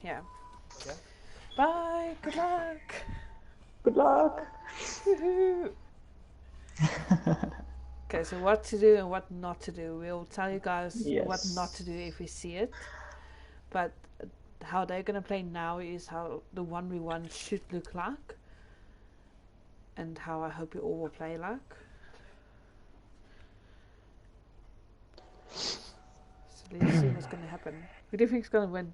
Yeah. Yeah. Bye. Good luck. Good luck. Woohoo. Okay, so what to do and what not to do. We'll tell you guys what not to do if we see it. But how they're gonna play now is how the 1v1 should look like. And how I hope you all will play like. So let's see what's gonna happen. Who do you think's gonna win?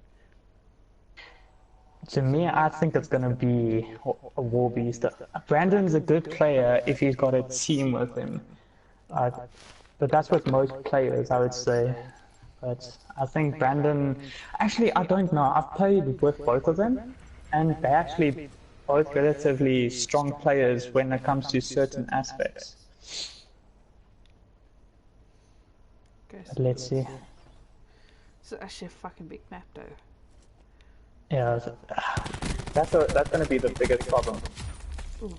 To me, I think it's going to be a war beast. Brandon's a good player if he's got a team with him. But that's with most players, I would say. But I think Brandon... Actually, I don't know. I've played with both of them, and they're actually both relatively strong players when it comes to certain aspects. But let's see. It's actually a fucking big map though. Yeah, that's going to be the biggest problem. Ooh.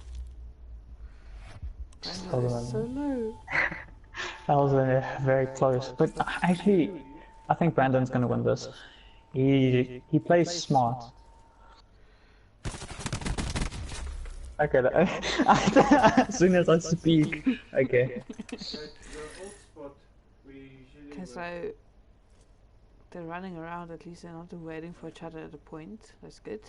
Brandon is so low. That was very close. But actually, I think Brandon's going to win this. He plays smart. Okay, as soon as I speak, okay. Okay, so they're running around, at least they're not waiting for each other at a point. That's good.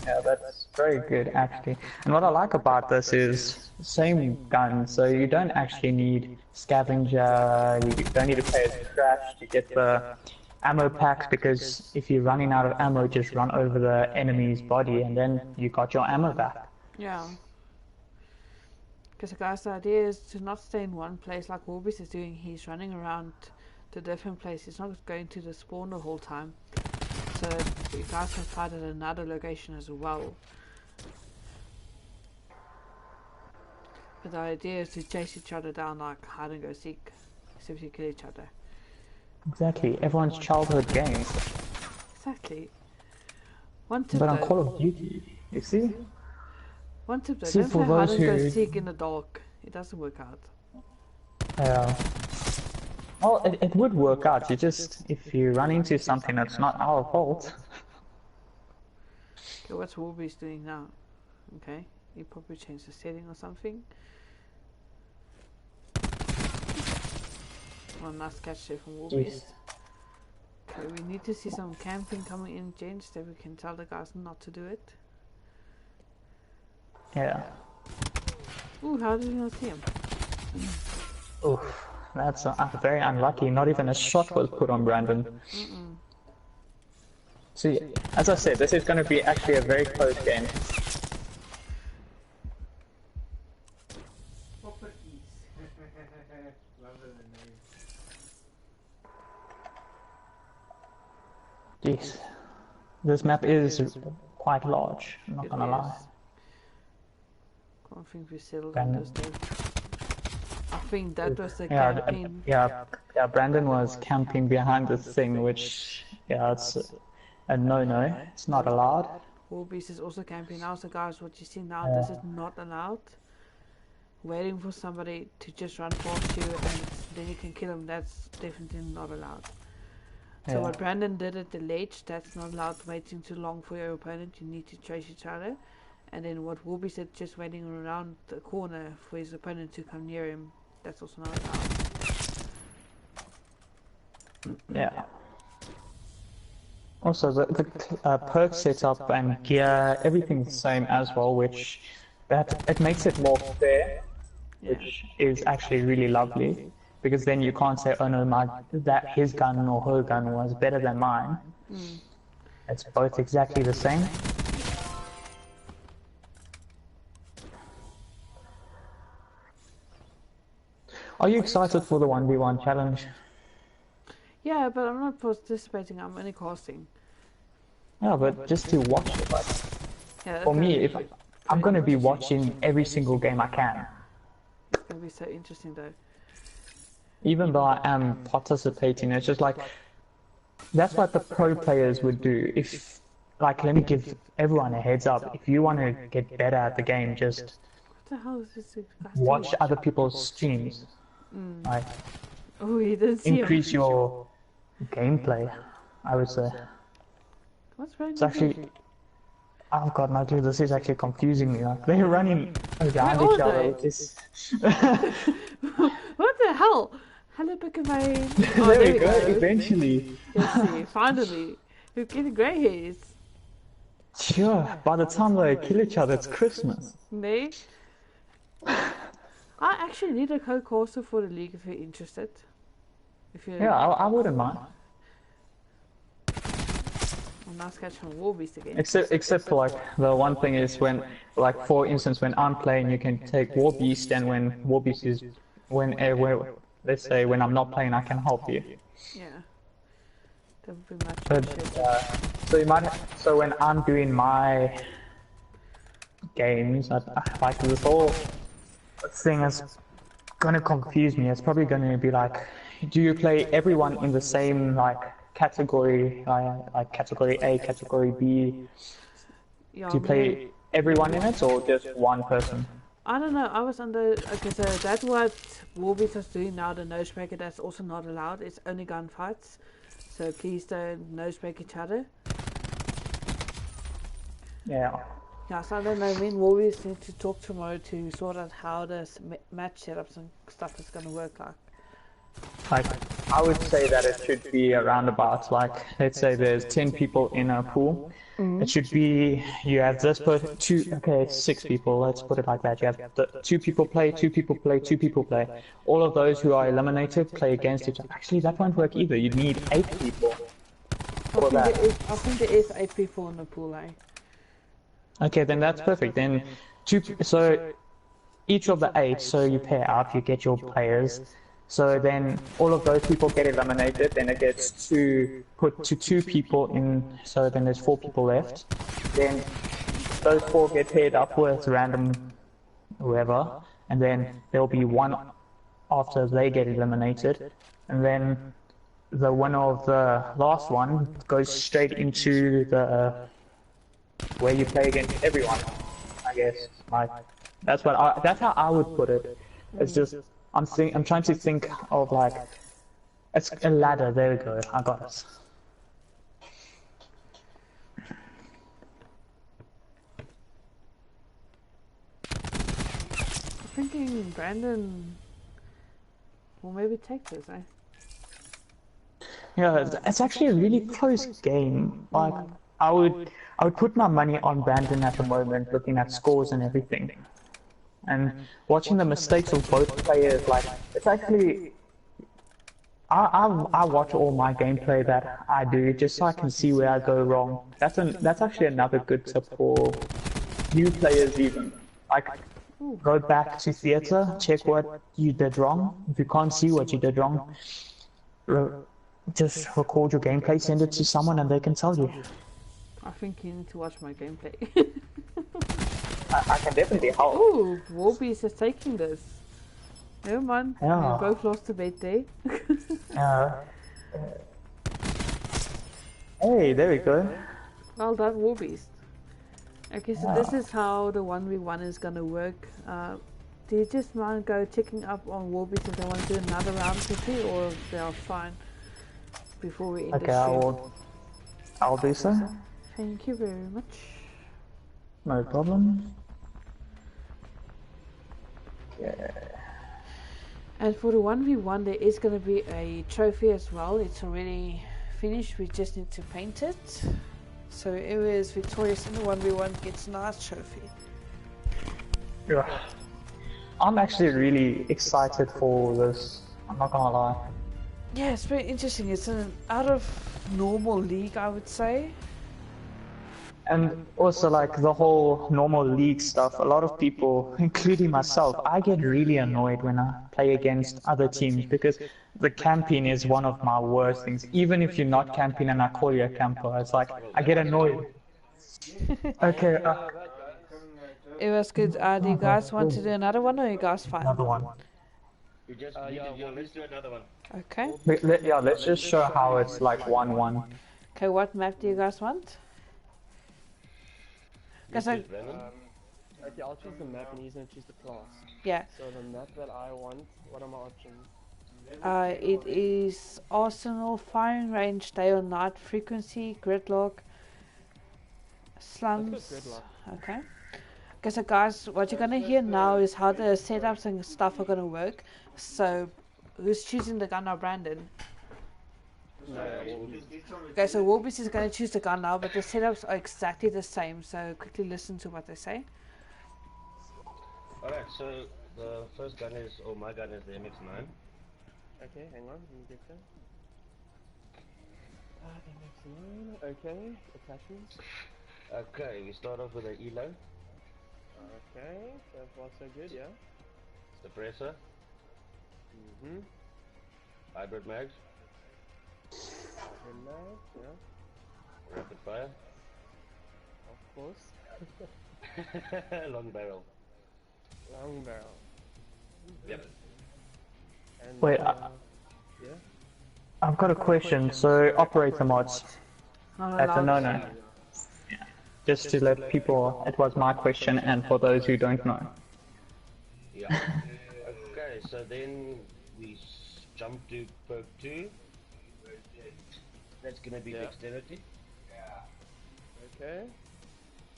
Yeah, that's very good actually. And what I like about this is same gun, so you don't actually need scavenger, you don't need to pay a crash to get the ammo packs, because if you're running out of ammo, just run over the enemy's body and then you got your ammo back. Yeah. Because guys, the idea is to not stay in one place like Warbeast is doing. He's running around to different places. He's not going to the spawn the whole time. So you guys can fight at another location as well. But the idea is to chase each other down like hide and go seek. Except you kill each other. Exactly, everyone's childhood games. Exactly. One tip but on though, Call of Duty, you see? One tip though, See, don't for play hide those and go who- seek in the dark. It doesn't work out. Yeah. Well, it would work out. You just, if you run into something that's not our fault. Okay, what's Warbeast doing now? Okay, he probably changed the setting or something. Well, nice catch there from Warbeast. Okay, we need to see some camping coming in, gents, that we can tell the guys not to do it. Yeah. Ooh, how did you not see him? Oof. That's very unlucky. Not even a shot was put on Brandon. See, as I said, this is going to be actually a very close game. Jeez. This map is quite large, I'm not gonna lie. I think we settled on this day. I think that was the Yeah, campaign. yeah, Brandon was camping behind this thing, which, yeah, it's a no-no. It's not allowed. Warbeast is also camping now, so guys, what you see now, this is not allowed. Waiting for somebody to just run past you and then you can kill him, that's definitely not allowed. So what Brandon did at the ledge, that's not allowed. Waiting too long for your opponent, you need to chase each other. And then what Warbeast said, just waiting around the corner for his opponent to come near him, that's also not allowed. Yeah. Also, the perk setup and gear, everything's the same as well, which it makes it more fair, which is actually really lovely. Because then you can't say, oh no, his gun or her gun was better than mine. It's both exactly the same. Are you excited for the 1v1 challenge? Yeah, but I'm not participating, I'm only casting. Yeah, but just to watch it. Like, Yeah, for me, if I'm going to be watching every single game I can. It's going to be so interesting though. Even though I am participating, it's just like, that's what the pro players would do. If, like, let me give everyone a heads up. If you want to get better at the game, just What the hell is this? watch other people's streams. Like, Oh, he didn't see increase him. your gameplay. I would say. What's It's Brandon doing? actually, I've got no clue. This is actually confusing me. Like, they're running Where around are each other they? with this. What the hell? Hello, Pokemon. Oh, There there we we go. go. Eventually, Let's see. Finally, we're getting grey hairs. sure. By the time they kill each other, it's Christmas. Nee. I actually need a co-courser for the league if you're interested. If you, Yeah, I wouldn't mind. I'm now catching Warbeast again. Except for like the one thing is when, like for instance, when I'm playing, you can take War Beast, and when War Beast is let's say when I'm not playing, I can help you. Yeah, that would be much But appreciated. so you might so when I'm doing my games, like this whole thing is gonna confuse me. It's probably gonna be like, do you play everyone in the same like category, like category A, category B? Yeah, Do you play everyone in it or just one person? I don't know. I was under. Okay, so that's what Warbeast is doing now. The nosebreaker, that's also not allowed. It's only gunfights. So please don't nosebreak each other. Yeah. Yeah, so I don't know. Me and Warbeast need to talk tomorrow to sort out how the match setups and stuff is going to work like. Like, I would say that it should be around about, like, let's say there's 10 people in a pool. It should be, you have this person, okay, 6 people, let's put it like that. You have 2 people play, 2 people play, 2 people play. All of those who are eliminated play against each other. Actually, that won't work either. You need 8 people for that. I think there is 8 people in the pool, eh? Okay, then that's perfect. Then so each of the 8, so you pair up, you get your players. So then all of those people get eliminated, then it gets put to 2 people in, so then there's 4 people left. Then those 4 get paired up with random whoever, and then there'll be one after they get eliminated, and then the winner of the last one goes straight into the where you play against everyone, I guess. Like that's how I would put it. It's just I'm trying to think of like it's a ladder. There we go. I got it. I'm thinking Brandon will maybe take this, eh? Yeah, it's actually a really close game. Like I would put my money on Brandon at the moment, looking at scores and everything. And watching the mistakes of both players, like it's actually I watch all my gameplay that I do just so I can see where I go wrong. That's actually another good tip for new players even. Like go back to theater, check what you did wrong. If you can't see what you did wrong, just record your gameplay, send it to someone, and they can tell you. I think you need to watch my gameplay. I can definitely help. Ooh, Warbeast is taking this. Never mind. Yeah. We both lost a bet there. Hey, there we go. Well done, Warbeast. Okay, so this is how the 1v1 is gonna work. Do you just mind go checking up on Warbeast if they want to do another round quickly, or if they are fine before we end the stream? I'll do so. Thank you very much. No problem. And for the 1v1 there is going to be a trophy as well. It's already finished, we just need to paint it. So whoever is victorious in the 1v1 gets a nice trophy. Yeah. I'm actually really excited for this. I'm not gonna lie. Yeah, it's very interesting. It's an out of normal league, I would say. And also like the whole normal league stuff, a lot of people, including myself, I get really annoyed when I play against other teams because the camping is one of my worst things. Even if you're not camping and I call you a camper, it's like, I get annoyed. Okay. It was good. Do you guys want to do another one, or are you guys fine? Another one. Let's do another one. Okay. Let's just show how it's like 1-1. Okay, what map do you guys want? Okay, I'll choose the map and he's gonna choose the class. Yeah. So the map that I want, what are my options? It is arsenal, firing range, day or night, frequency, gridlock, slums. Okay. Okay, so guys, what you're gonna hear now is how the setups and stuff are gonna work. So, who's choosing the gun now, Brandon? Okay, so Warbeast is gonna choose the gun now, but the setups are exactly the same. So quickly listen to what they say. Alright, so the first gun is, or my gun is the MX9. Okay, hang on, let me get that. MX9, okay, attachments. Okay, we start off with an ELO, Okay, so far so good, yeah. suppressor, hybrid mags, Relax, yeah, rapid fire, of course. long barrel. Long barrel. Yep. And, Wait, yeah? I've got a question. So operator mods, Not that's a allowed. no-no. Just to let people, it was my question, and for those who don't know. Yeah. Okay, so then we jump to perk 2. That's gonna be dexterity. Okay.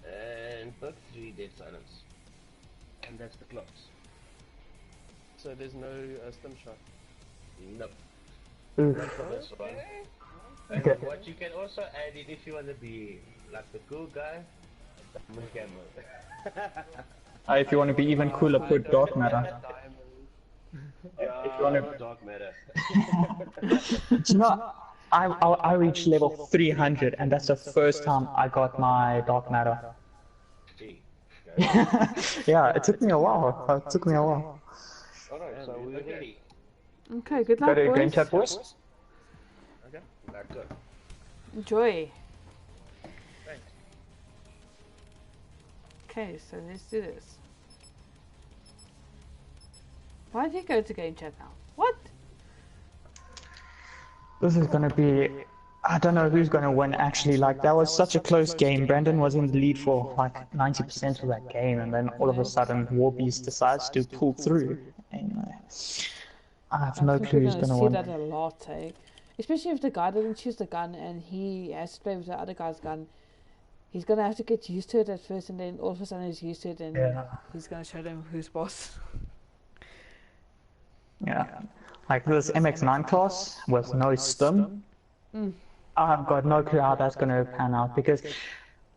And perk 3, dead silence. And that's the clocks. So there's no stim shot. Nope. Oof. For this one. And Okay. what you can also add in if you want to be like the cool guy, diamond camo. If you want to be even cooler, put dark matter. If you wanna- dark matter. You know, I reached level 300, and that's the first time I got my dark matter. Gee. Yeah, it took me a while. Alright, so we're ready. Okay, good Go luck, to game boys. chat, boys. Okay, that's good. Enjoy. Thanks. Okay, so let's do this. Why did you go to game chat now? What? This is gonna be. I don't know who's gonna win actually. Like, that was such a close game. Brandon was in the lead for like 90% of that game, and then all of a sudden Warbeast decides to pull through. And, I have no think clue we're who's gonna gonna see win. that a lot, eh? Especially if the guy doesn't choose the gun and he has to play with the other guy's gun. He's gonna have to get used to it at first, and then all of a sudden he's used to it, and Yeah. he's gonna show them who's boss. Yeah. Like this MX9 class with no stim. I've got no clue how that's gonna pan out, because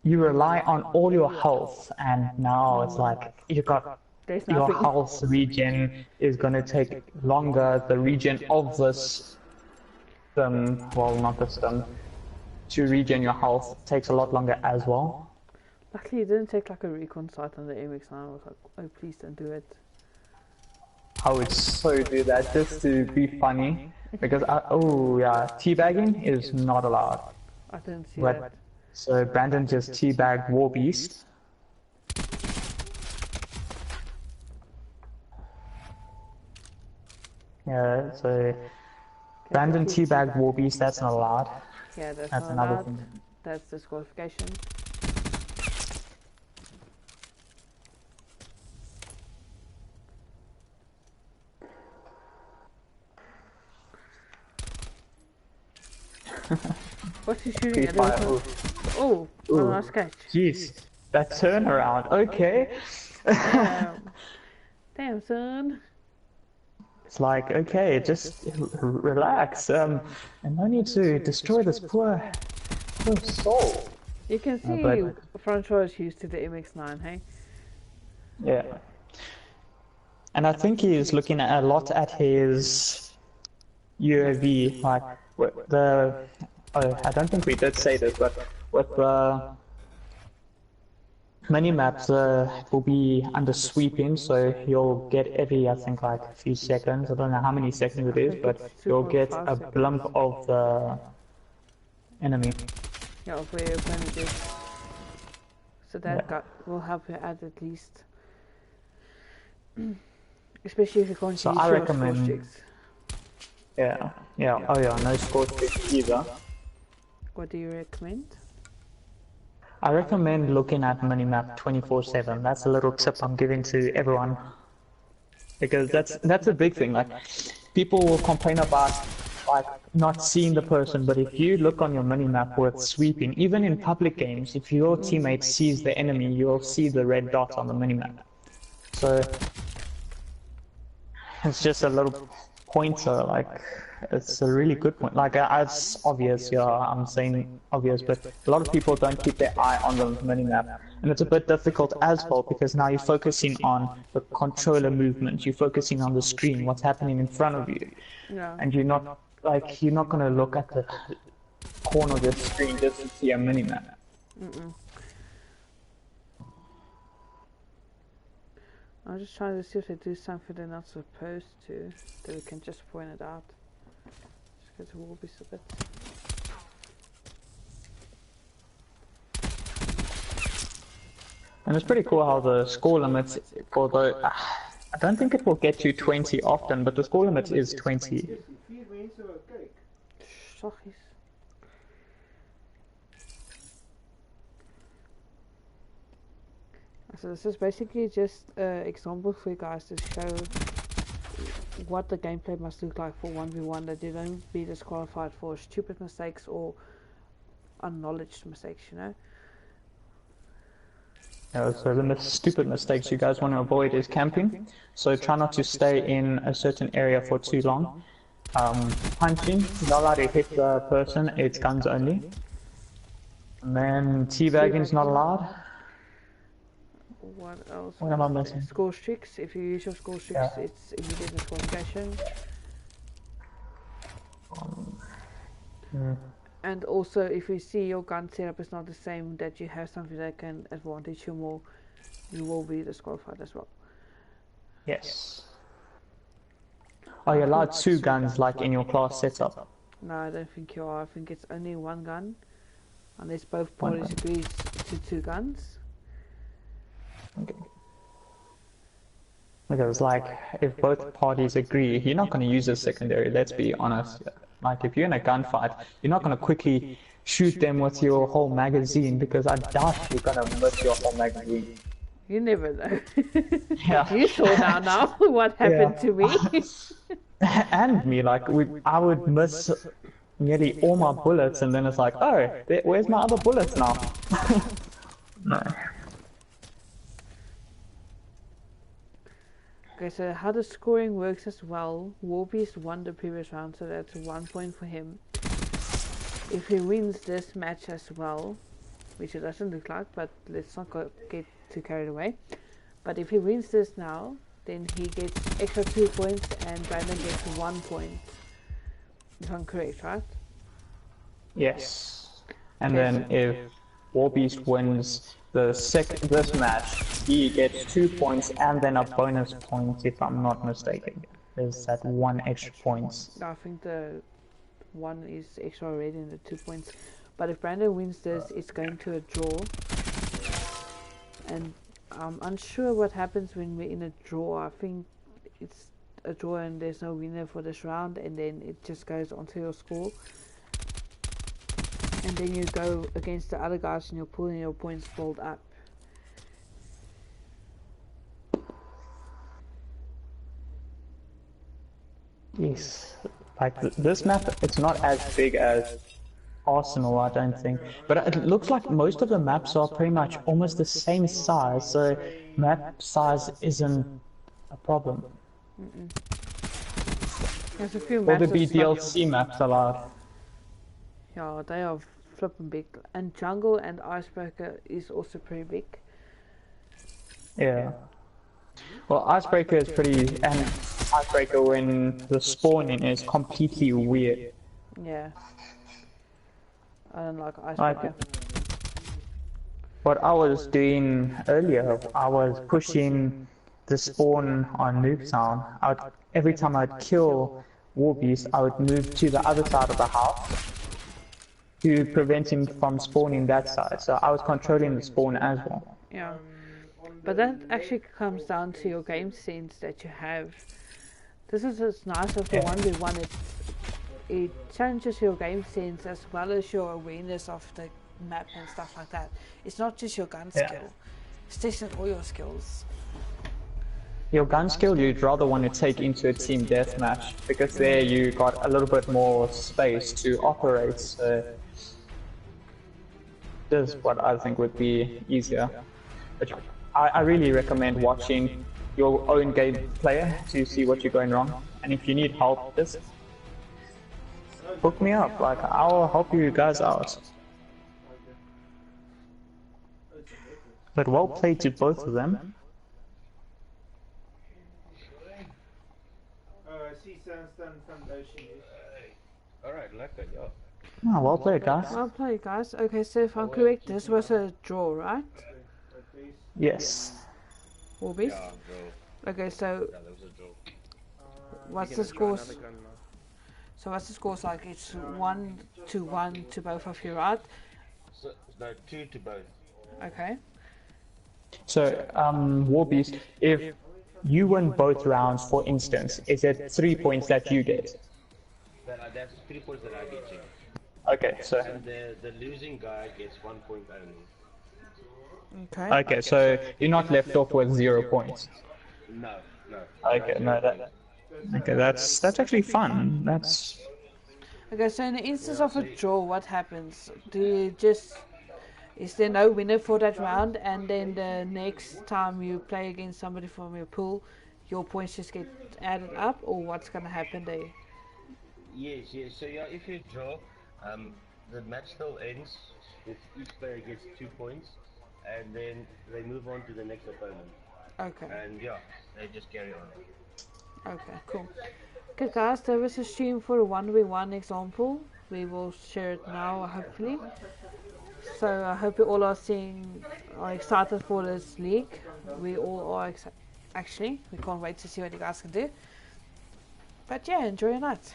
you rely on all your health, and now it's like you got There's your nothing. health regen is gonna take longer. The regen of this stim, well, not the stim, to regen your health takes a lot longer as well. Luckily, it didn't take like a recon sight on the MX9. I was like, oh, please don't do it. I would so do that just to be funny, because teabagging is not allowed. I didn't see But that. so Brandon just teabagged Warbeast. Yeah, so Brandon teabagged Warbeast, that's not allowed. Yeah, that's That's not another allowed. thing. That's disqualification. What's he shooting at? Fire. Oh, Ooh. nice catch. Jeez, that turnaround, okay. Damn, son. It's like, okay, just relax, and no need to destroy this poor soul. You can see but- front row is used to the MX9, hey? Yeah. And I think he's looking a lot at his UAV, like I don't think we did say this, but with the mini-maps will be under sweeping, so you'll get every, I think, like a few seconds, I don't know how many seconds it is, but you'll get a blimp of the enemy. Yeah, of where your opponent is. So that Yeah. will help you out at least. Especially if you can't So use I your recommend- score streaks. Yeah, oh yeah, no score streaks either. What do you recommend? I recommend looking at minimap 24/7. That's a little tip I'm giving to everyone, because that's a big thing. Like, people will complain about like not seeing the person, but if you look on your mini-map with sweeping, even in public games, if your teammate sees the enemy, you'll see the red dot on the mini-map. So it's just a little pointer, like it's a really good point. Like it's obvious, yeah, I'm saying obvious, but a lot of people don't keep their eye on the mini-map, and it's a bit difficult as well because now you're focusing on the controller movement, you're focusing on the screen, what's happening in front of you, and you're not going to look at the corner of your screen just to see a mini-map. I'm just trying to see if they do something they're not supposed to, that we can just point it out. Just get to Warbeast a bit. And it's pretty cool how the score limits for the... I don't think it will get you 20 often, but the score limit is 20. Sorry. So this is basically just an example for you guys to show what the gameplay must look like for 1v1, that you don't be disqualified for stupid mistakes or unknowledged mistakes, you know? So the stupid mistakes you guys want to avoid is camping. So try not to stay in a certain area for too long. Punching, you're not allowed to hit the person, it's guns only. And then teabagging is not allowed. What else? What am I missing? Score streaks. If you use your score streaks, it's immediate disqualification. And also, if you see your gun setup is not the same, that you have something that can advantage you more, you will be disqualified as well. Yes. Are you allowed 2 guns like in your class setup? No, I don't think you are. I think it's only 1 gun, unless both parties agree to 2 guns. Okay. Because like, if both parties agree, you're not going to use a secondary, let's be honest. Like, if you're in a gunfight, you're not going to quickly shoot them with your whole magazine, because I doubt you're going to miss your whole magazine. You never know. Yeah. You saw now what happened to me. And me, like, I would miss nearly all my bullets, and then it's like, oh, where's my other bullets now? No. Okay, so how the scoring works as well. Warbeast won the previous round, so that's 1 point for him. If he wins this match as well, which it doesn't look like, but let's not get too carried away. But if he wins this now, then he gets extra 2 points and Brandon gets 1 point. If I'm correct, right? Yes. And then if Warbeast wins this match, he gets 2 points and then a bonus point, if I'm not mistaken. There's that 1 extra points. I think the 1 is extra already in the 2 points. But if Brandon wins this, it's going to a draw. And I'm unsure what happens when we're in a draw. I think it's a draw and there's no winner for this round, and then it just goes onto your score. And then you go against the other guys in your pool and your points build up. Yes. Like this map, it's not as big as Arsenal, I don't think. But it looks like most of the maps are pretty much almost the same size, so map size isn't a problem. There's a few Will maps there be DLC maps allowed? Yeah, they are flipping big. And Jungle and Icebreaker is also pretty big. Yeah. Well, Icebreaker is pretty... and Icebreaker when the spawning is completely weird. Yeah. I don't like Icebreaker. What I was doing earlier, I was pushing the spawn on Noobtown. Every time I'd kill Warbeast, I would move to the other side of the house to prevent him from spawning that side. So I was controlling the spawn as well. Yeah. But that actually comes down to your game sense that you have. This is what's nice of the 1v1. It challenges your game sense as well as your awareness of the map and stuff like that. It's not just your gun skill. It's testing all your skills. your gun skill you'd rather want to take into a team deathmatch because there you got a little bit more space to operate. So this is what I think would be easier. But I really recommend watching your own game player to see what you're going wrong. And if you need help, just hook me up. Like I'll help you guys out. But well played to both of them. I see sandstone foundation. Alright, like that, yeah. Oh, well played, guys. Well played, guys. Okay, so if I'm correct, this was a draw, right? Yes. Warbies? Yeah, bro. Okay, so Yeah, that was a draw. what's You the can try scores? another gun now. So what's the scores like? It's 1-1 to both of you, right? So, no, 2 to both. Okay. So, Warbeast, if you win both rounds, for instance, is it 3 points that you get? That's 3 points that I get, yeah. Okay, so And the losing guy gets 1 point only. Okay. okay, so you're not left off with 0 points. No, no. Okay, no, that's actually fun. That's Okay, so in the instance of a draw, what happens? Do you just... Is there no winner for that round, and then the next time you play against somebody from your pool, your points just get added up, or what's going to happen there? Yes, yes. So yeah, if you draw, the match still ends if each player gets 2 points, and then they move on to the next opponent. Okay. And yeah, they just carry on. Okay, cool. Okay, guys, there was a stream for a 1v1 example. We will share it now, hopefully. So I hope you all are excited for this league. We all are actually. We can't wait to see what you guys can do. But yeah, enjoy your night.